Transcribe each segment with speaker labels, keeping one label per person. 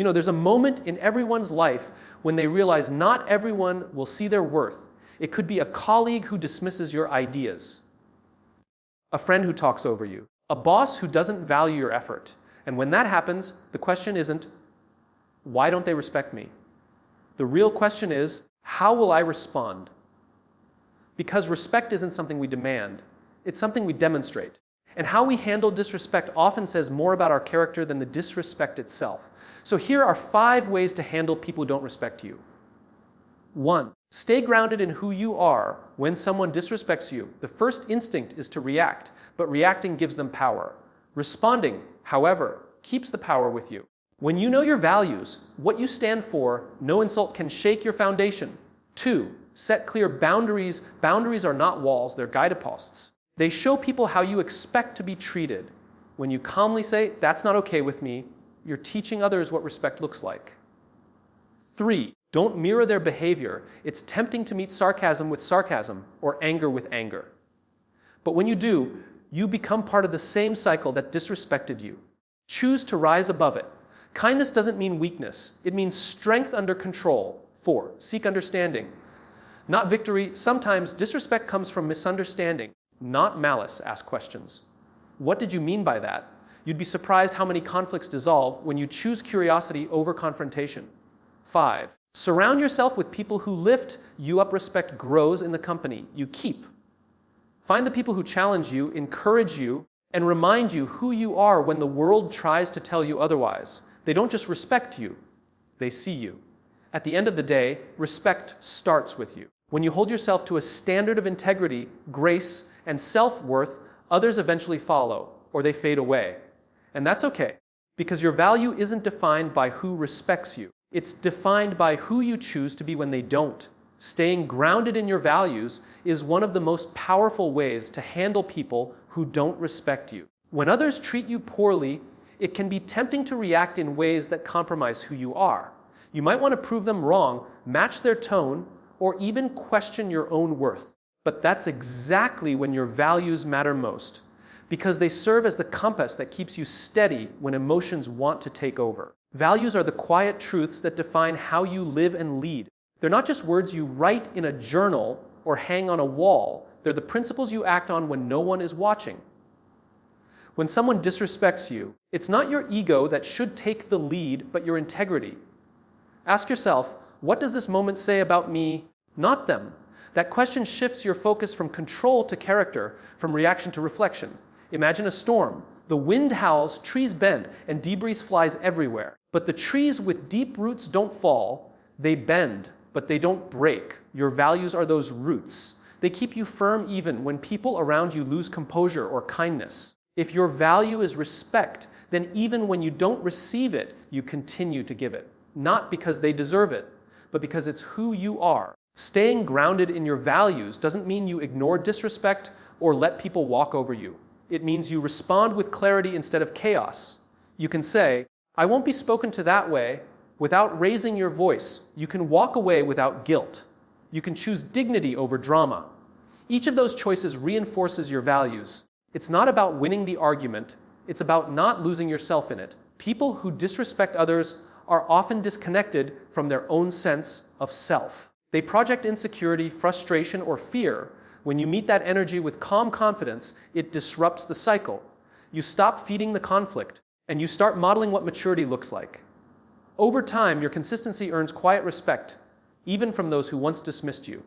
Speaker 1: You know, there's a moment in everyone's life when they realize not everyone will see their worth. It could be a colleague who dismisses your ideas, a friend who talks over you, a boss who doesn't value your effort. And when that happens, the question isn't, why don't they respect me? The real question is, how will I respond? Because respect isn't something we demand, it's something we demonstrate. And how we handle disrespect often says more about our character than the disrespect itself. So here are 5 ways to handle people who don't respect you. 1. Stay grounded in who you are when someone disrespects you. The first instinct is to react, but reacting gives them power. Responding, however, keeps the power with you. When you know your values, what you stand for, no insult can shake your foundation. 2. Set clear boundaries. Boundaries are not walls, they're guideposts. They show people how you expect to be treated. When you calmly say, that's not okay with me, you're teaching others what respect looks like. 3. Don't mirror their behavior. It's tempting to meet sarcasm with sarcasm or anger with anger. But when you do, you become part of the same cycle that disrespected you. Choose to rise above it. Kindness doesn't mean weakness. It means strength under control. 4. Seek understanding, not victory. Sometimes disrespect comes from misunderstanding, not malice. Ask questions. What did you mean by that? You'd be surprised how many conflicts dissolve when you choose curiosity over confrontation. 5. Surround yourself with people who lift you up. Respect grows in the company you keep. Find the people who challenge you, encourage you, and remind you who you are when the world tries to tell you otherwise. They don't just respect you, they see you. At the end of the day, respect starts with you. When you hold yourself to a standard of integrity, grace, and self-worth, others eventually follow, or they fade away. And that's okay, because your value isn't defined by who respects you. It's defined by who you choose to be when they don't. Staying grounded in your values is one of the most powerful ways to handle people who don't respect you. When others treat you poorly, it can be tempting to react in ways that compromise who you are. You might want to prove them wrong, match their tone, or even question your own worth. But that's exactly when your values matter most, because they serve as the compass that keeps you steady when emotions want to take over. Values are the quiet truths that define how you live and lead. They're not just words you write in a journal or hang on a wall. They're the principles you act on when no one is watching. When someone disrespects you, it's not your ego that should take the lead, but your integrity. Ask yourself, what does this moment say about me, not them? That question shifts your focus from control to character, from reaction to reflection. Imagine a storm. The wind howls, trees bend, and debris flies everywhere. But the trees with deep roots don't fall. They bend, but they don't break. Your values are those roots. They keep you firm even when people around you lose composure or kindness. If your value is respect, then even when you don't receive it, you continue to give it. Not because they deserve it, but because it's who you are. Staying grounded in your values doesn't mean you ignore disrespect or let people walk over you. It means you respond with clarity instead of chaos. You can say, I won't be spoken to that way, without raising your voice. You can walk away without guilt. You can choose dignity over drama. Each of those choices reinforces your values. It's not about winning the argument. It's about not losing yourself in it. People who disrespect others are often disconnected from their own sense of self. They project insecurity, frustration, or fear. When you meet that energy with calm confidence, it disrupts the cycle. You stop feeding the conflict, and you start modeling what maturity looks like. Over time, your consistency earns quiet respect, even from those who once dismissed you.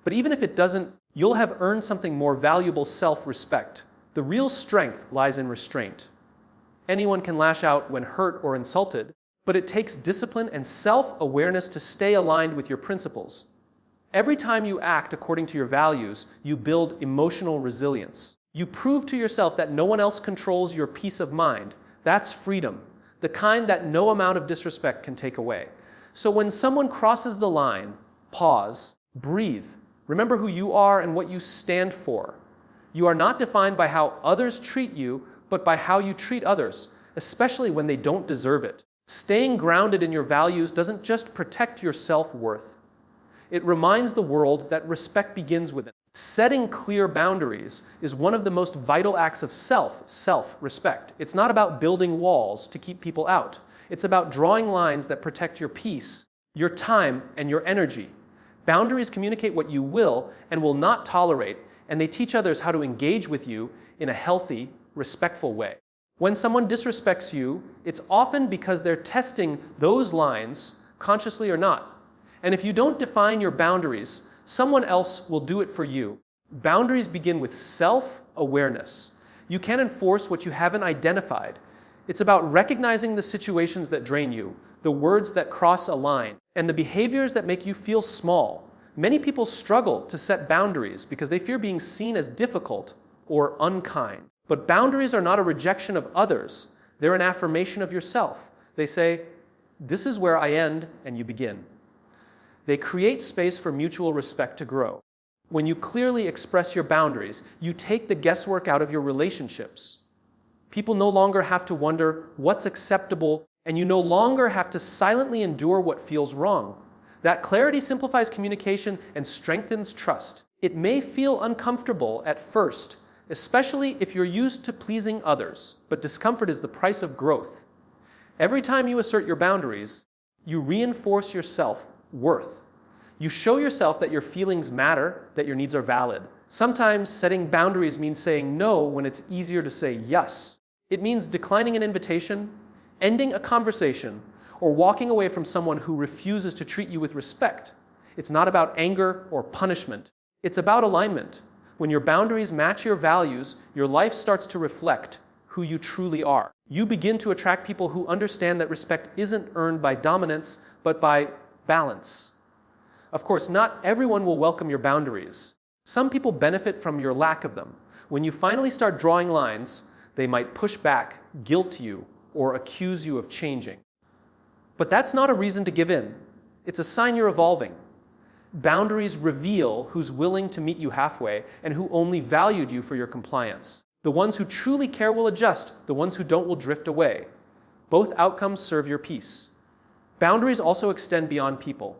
Speaker 1: But even if it doesn't, you'll have earned something more valuable: self-respect. The real strength lies in restraint. Anyone can lash out when hurt or insulted, but it takes discipline and self-awareness to stay aligned with your principles. Every time you act according to your values, you build emotional resilience. You prove to yourself that no one else controls your peace of mind. That's freedom, the kind that no amount of disrespect can take away. So when someone crosses the line, pause, breathe. Remember who you are and what you stand for. You are not defined by how others treat you, but by how you treat others, especially when they don't deserve it. Staying grounded in your values doesn't just protect your self-worth. It reminds the world that respect begins within. Setting clear boundaries is one of the most vital acts of self-respect. It's not about building walls to keep people out. It's about drawing lines that protect your peace, your time, and your energy. Boundaries communicate what you will and will not tolerate, and they teach others how to engage with you in a healthy, respectful way. When someone disrespects you, it's often because they're testing those lines, consciously or not. And if you don't define your boundaries, someone else will do it for you. Boundaries begin with self-awareness. You can't enforce what you haven't identified. It's about recognizing the situations that drain you, the words that cross a line, and the behaviors that make you feel small. Many people struggle to set boundaries because they fear being seen as difficult or unkind. But boundaries are not a rejection of others. They're an affirmation of yourself. They say, this is where I end and you begin. They create space for mutual respect to grow. When you clearly express your boundaries, you take the guesswork out of your relationships. People no longer have to wonder what's acceptable, and you no longer have to silently endure what feels wrong. That clarity simplifies communication and strengthens trust. It may feel uncomfortable at first, especially if you're used to pleasing others, but discomfort is the price of growth. Every time you assert your boundaries, you reinforce your self-worth. You show yourself that your feelings matter, that your needs are valid. Sometimes setting boundaries means saying no when it's easier to say yes. It means declining an invitation, ending a conversation, or walking away from someone who refuses to treat you with respect. It's not about anger or punishment. It's about alignment. When your boundaries match your values, your life starts to reflect who you truly are. You begin to attract people who understand that respect isn't earned by dominance, but by balance. Of course, not everyone will welcome your boundaries. Some people benefit from your lack of them. When you finally start drawing lines, they might push back, guilt you, or accuse you of changing. But that's not a reason to give in. It's a sign you're evolving. Boundaries reveal who's willing to meet you halfway and who only valued you for your compliance. The ones who truly care will adjust. The ones who don't will drift away. Both outcomes serve your peace. Boundaries also extend beyond people.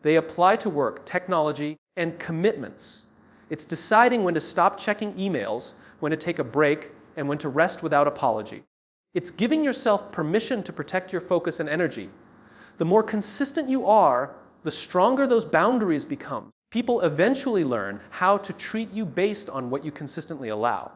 Speaker 1: They apply to work, technology, and commitments. It's deciding when to stop checking emails, when to take a break, and when to rest without apology. It's giving yourself permission to protect your focus and energy. The more consistent you are, the stronger those boundaries become. People eventually learn how to treat you based on what you consistently allow.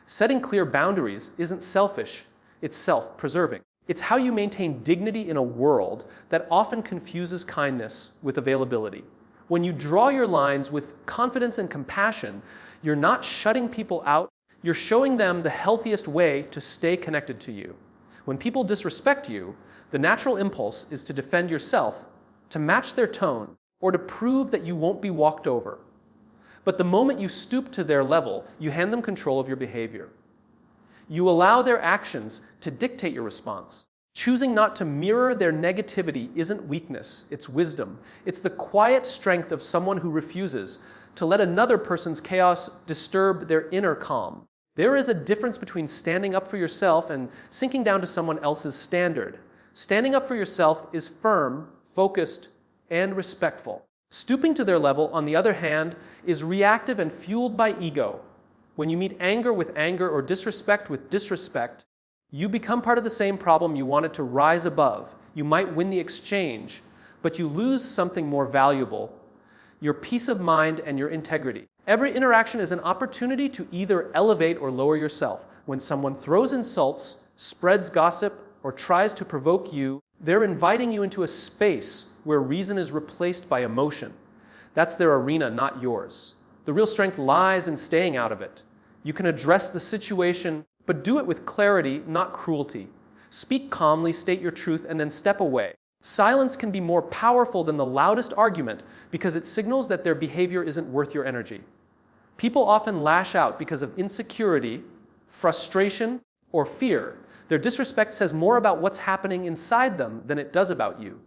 Speaker 1: Setting clear boundaries isn't selfish, it's self-preserving. It's how you maintain dignity in a world that often confuses kindness with availability. When you draw your lines with confidence and compassion, you're not shutting people out, you're showing them the healthiest way to stay connected to you. When people disrespect you, the natural impulse is to defend yourself, to match their tone, or to prove that you won't be walked over. But the moment you stoop to their level, you hand them control of your behavior. You allow their actions to dictate your response. Choosing not to mirror their negativity isn't weakness, it's wisdom. It's the quiet strength of someone who refuses to let another person's chaos disturb their inner calm. There is a difference between standing up for yourself and sinking down to someone else's standard. Standing up for yourself is firm, focused, and respectful. Stooping to their level, on the other hand, is reactive and fueled by ego. When you meet anger with anger or disrespect with disrespect, you become part of the same problem you wanted to rise above. You might win the exchange, but you lose something more valuable, your peace of mind and your integrity. Every interaction is an opportunity to either elevate or lower yourself. When someone throws insults, spreads gossip, or tries to provoke you, they're inviting you into a space where reason is replaced by emotion. That's their arena, not yours. The real strength lies in staying out of it. You can address the situation, but do it with clarity, not cruelty. Speak calmly, state your truth, and then step away. Silence can be more powerful than the loudest argument because it signals that their behavior isn't worth your energy. People often lash out because of insecurity, frustration, or fear. Their disrespect says more about what's happening inside them than it does about you.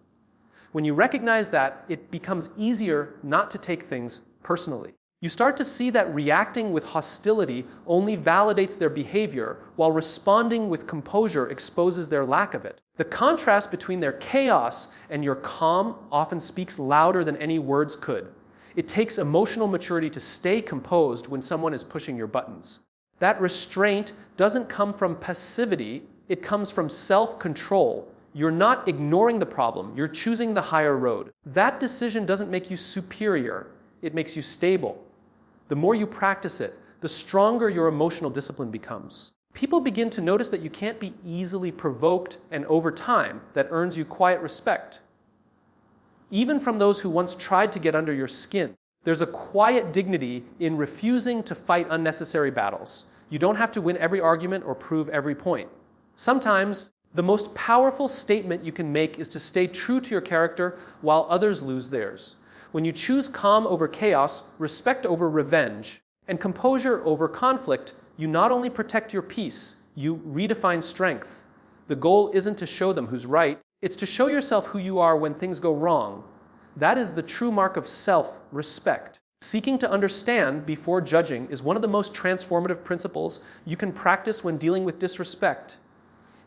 Speaker 1: When you recognize that, it becomes easier not to take things personally. You start to see that reacting with hostility only validates their behavior, while responding with composure exposes their lack of it. The contrast between their chaos and your calm often speaks louder than any words could. It takes emotional maturity to stay composed when someone is pushing your buttons. That restraint doesn't come from passivity, it comes from self-control. You're not ignoring the problem, you're choosing the higher road. That decision doesn't make you superior, it makes you stable. The more you practice it, the stronger your emotional discipline becomes. People begin to notice that you can't be easily provoked, and over time, that earns you quiet respect. Even from those who once tried to get under your skin, there's a quiet dignity in refusing to fight unnecessary battles. You don't have to win every argument or prove every point. Sometimes, the most powerful statement you can make is to stay true to your character while others lose theirs. When you choose calm over chaos, respect over revenge, and composure over conflict, you not only protect your peace, you redefine strength. The goal isn't to show them who's right, it's to show yourself who you are when things go wrong. That is the true mark of self-respect. Seeking to understand before judging is one of the most transformative principles you can practice when dealing with disrespect.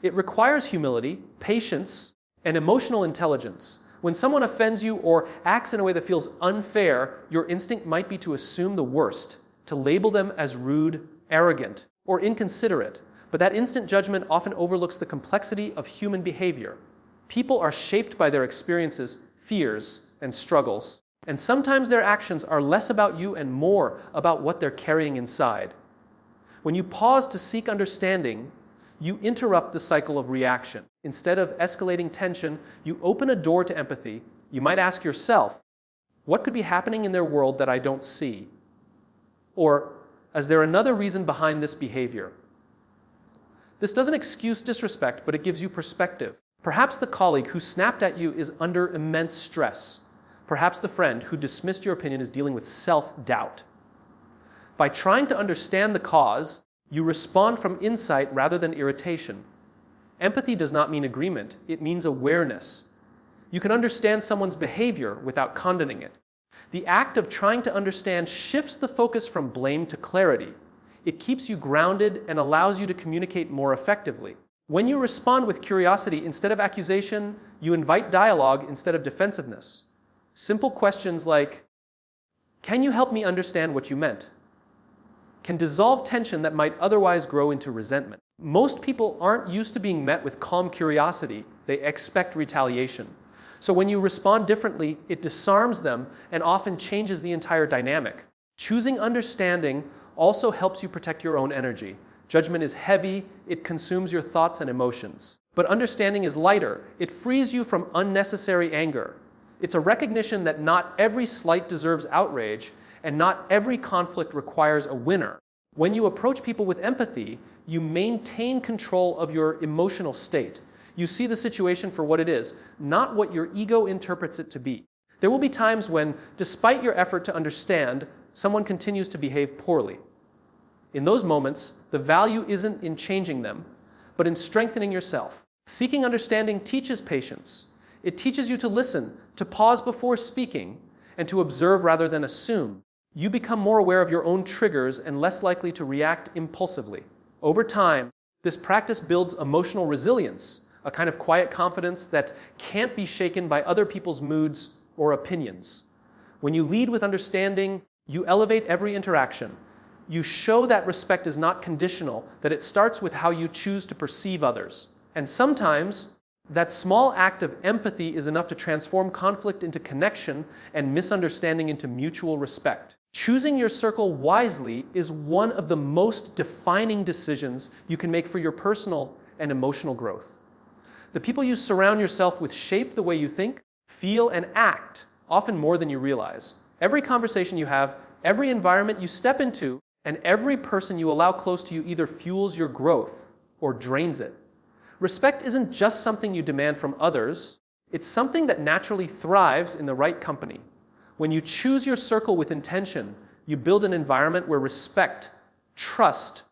Speaker 1: It requires humility, patience, and emotional intelligence. When someone offends you or acts in a way that feels unfair, your instinct might be to assume the worst, to label them as rude, arrogant, or inconsiderate. But that instant judgment often overlooks the complexity of human behavior. People are shaped by their experiences, fears, and struggles. And sometimes their actions are less about you and more about what they're carrying inside. When you pause to seek understanding, you interrupt the cycle of reaction. Instead of escalating tension, you open a door to empathy. You might ask yourself, what could be happening in their world that I don't see? Or, is there another reason behind this behavior? This doesn't excuse disrespect, but it gives you perspective. Perhaps the colleague who snapped at you is under immense stress. Perhaps the friend who dismissed your opinion is dealing with self-doubt. By trying to understand the cause, you respond from insight rather than irritation. Empathy does not mean agreement, it means awareness. You can understand someone's behavior without condoning it. The act of trying to understand shifts the focus from blame to clarity. It keeps you grounded and allows you to communicate more effectively. When you respond with curiosity instead of accusation, you invite dialogue instead of defensiveness. Simple questions like, can you help me understand what you meant? Can dissolve tension that might otherwise grow into resentment. Most people aren't used to being met with calm curiosity. They expect retaliation. So when you respond differently, it disarms them and often changes the entire dynamic. Choosing understanding also helps you protect your own energy. Judgment is heavy, it consumes your thoughts and emotions. But understanding is lighter. It frees you from unnecessary anger. It's a recognition that not every slight deserves outrage, and not every conflict requires a winner. When you approach people with empathy, you maintain control of your emotional state. You see the situation for what it is, not what your ego interprets it to be. There will be times when, despite your effort to understand, someone continues to behave poorly. In those moments, the value isn't in changing them, but in strengthening yourself. Seeking understanding teaches patience. It teaches you to listen, to pause before speaking, and to observe rather than assume. You become more aware of your own triggers and less likely to react impulsively. Over time, this practice builds emotional resilience, a kind of quiet confidence that can't be shaken by other people's moods or opinions. When you lead with understanding, you elevate every interaction. You show that respect is not conditional, that it starts with how you choose to perceive others. And sometimes, that small act of empathy is enough to transform conflict into connection and misunderstanding into mutual respect. Choosing your circle wisely is one of the most defining decisions you can make for your personal and emotional growth. The people you surround yourself with shape the way you think, feel, and act, often more than you realize. Every conversation you have, every environment you step into, and every person you allow close to you either fuels your growth or drains it. Respect isn't just something you demand from others, it's something that naturally thrives in the right company. When you choose your circle with intention, you build an environment where respect, trust,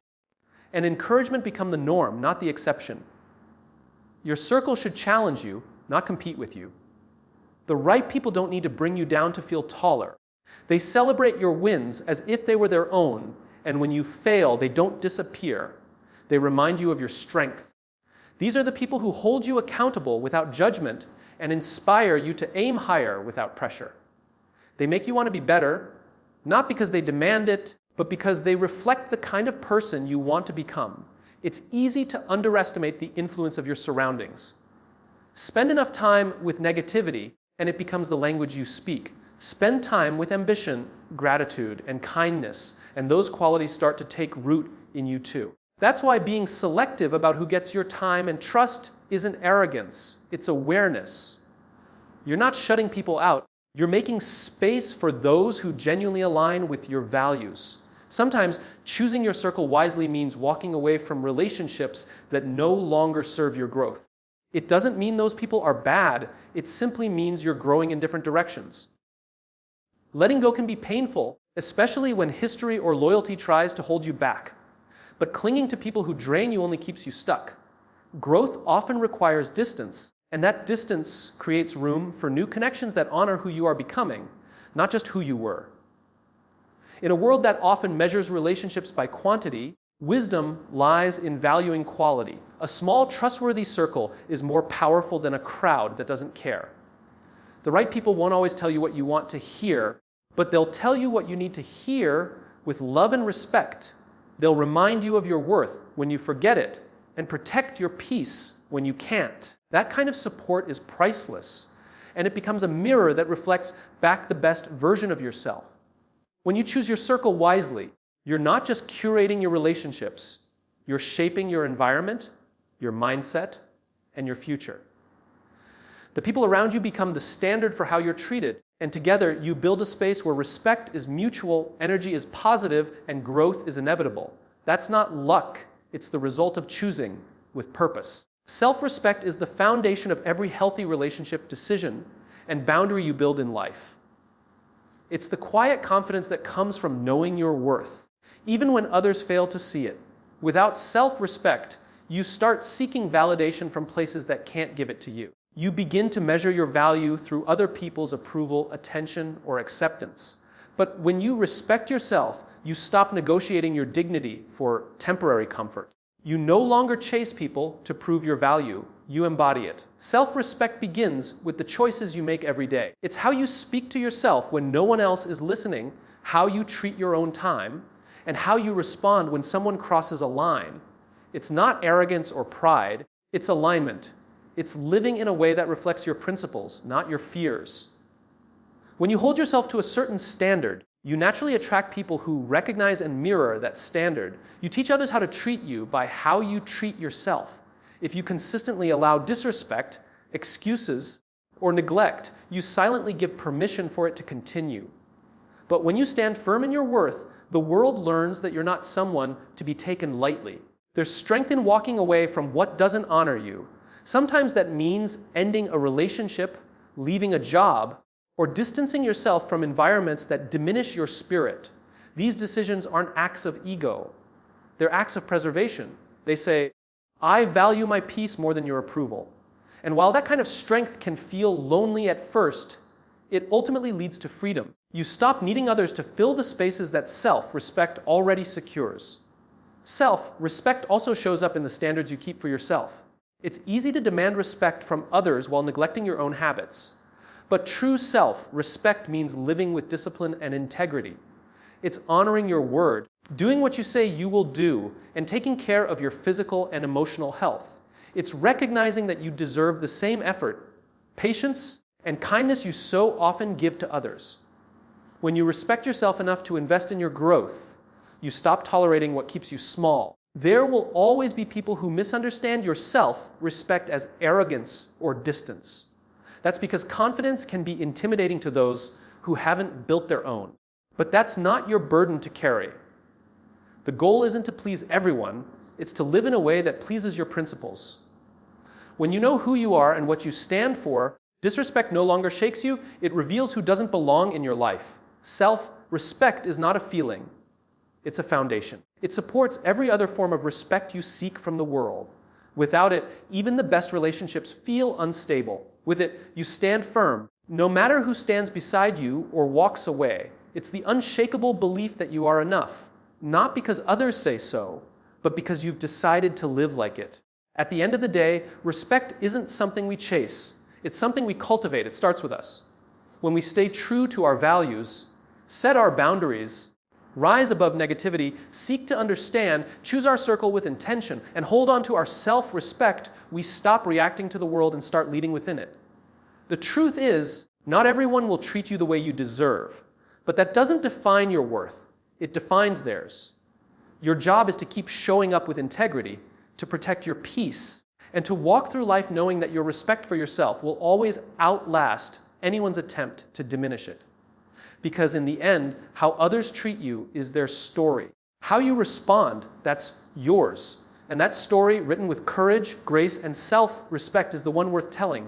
Speaker 1: and encouragement become the norm, not the exception. Your circle should challenge you, not compete with you. The right people don't need to bring you down to feel taller. They celebrate your wins as if they were their own, and when you fail, they don't disappear. They remind you of your strength. These are the people who hold you accountable without judgment and inspire you to aim higher without pressure. They make you want to be better, not because they demand it, but because they reflect the kind of person you want to become. It's easy to underestimate the influence of your surroundings. Spend enough time with negativity, and it becomes the language you speak. Spend time with ambition, gratitude, and kindness, and those qualities start to take root in you too. That's why being selective about who gets your time and trust isn't arrogance, it's awareness. You're not shutting people out, you're making space for those who genuinely align with your values. Sometimes choosing your circle wisely means walking away from relationships that no longer serve your growth. It doesn't mean those people are bad, it simply means you're growing in different directions. Letting go can be painful, especially when history or loyalty tries to hold you back. But clinging to people who drain you only keeps you stuck. Growth often requires distance, and that distance creates room for new connections that honor who you are becoming, not just who you were. In a world that often measures relationships by quantity, wisdom lies in valuing quality. A small, trustworthy circle is more powerful than a crowd that doesn't care. The right people won't always tell you what you want to hear, but they'll tell you what you need to hear with love and respect. They'll remind you of your worth when you forget it, and protect your peace when you can't. That kind of support is priceless, and it becomes a mirror that reflects back the best version of yourself. When you choose your circle wisely, you're not just curating your relationships, you're shaping your environment, your mindset, and your future. The people around you become the standard for how you're treated, and together you build a space where respect is mutual, energy is positive, and growth is inevitable. That's not luck, it's the result of choosing with purpose. Self-respect is the foundation of every healthy relationship decision and boundary you build in life. It's the quiet confidence that comes from knowing your worth, even when others fail to see it. Without self-respect, you start seeking validation from places that can't give it to you. You begin to measure your value through other people's approval, attention, or acceptance. But when you respect yourself, you stop negotiating your dignity for temporary comfort. You no longer chase people to prove your value. You embody it. Self-respect begins with the choices you make every day. It's how you speak to yourself when no one else is listening, how you treat your own time, and how you respond when someone crosses a line. It's not arrogance or pride, it's alignment. It's living in a way that reflects your principles, not your fears. When you hold yourself to a certain standard, you naturally attract people who recognize and mirror that standard. You teach others how to treat you by how you treat yourself. If you consistently allow disrespect, excuses, or neglect, you silently give permission for it to continue. But when you stand firm in your worth, the world learns that you're not someone to be taken lightly. There's strength in walking away from what doesn't honor you. Sometimes that means ending a relationship, leaving a job, or distancing yourself from environments that diminish your spirit. These decisions aren't acts of ego. They're acts of preservation. They say, I value my peace more than your approval. And while that kind of strength can feel lonely at first, it ultimately leads to freedom. You stop needing others to fill the spaces that self-respect already secures. Self-respect also shows up in the standards you keep for yourself. It's easy to demand respect from others while neglecting your own habits. But true self-respect means living with discipline and integrity. It's honoring your word, doing what you say you will do, and taking care of your physical and emotional health. It's recognizing that you deserve the same effort, patience, and kindness you so often give to others. When you respect yourself enough to invest in your growth, you stop tolerating what keeps you small. There will always be people who misunderstand your self-respect as arrogance or distance. That's because confidence can be intimidating to those who haven't built their own. But that's not your burden to carry. The goal isn't to please everyone, it's to live in a way that pleases your principles. When you know who you are and what you stand for, disrespect no longer shakes you, it reveals who doesn't belong in your life. Self-respect is not a feeling, it's a foundation. It supports every other form of respect you seek from the world. Without it, even the best relationships feel unstable. With it, you stand firm. No matter who stands beside you or walks away, it's the unshakable belief that you are enough. Not because others say so, but because you've decided to live like it. At the end of the day, respect isn't something we chase. It's something we cultivate. It starts with us. When we stay true to our values, set our boundaries, rise above negativity, seek to understand, choose our circle with intention, and hold on to our self-respect, we stop reacting to the world and start leading within it. The truth is, not everyone will treat you the way you deserve, but that doesn't define your worth. It defines theirs. Your job is to keep showing up with integrity, to protect your peace, and to walk through life knowing that your respect for yourself will always outlast anyone's attempt to diminish it. Because in the end, how others treat you is their story. How you respond, that's yours. And that story, written with courage, grace, and self-respect, is the one worth telling.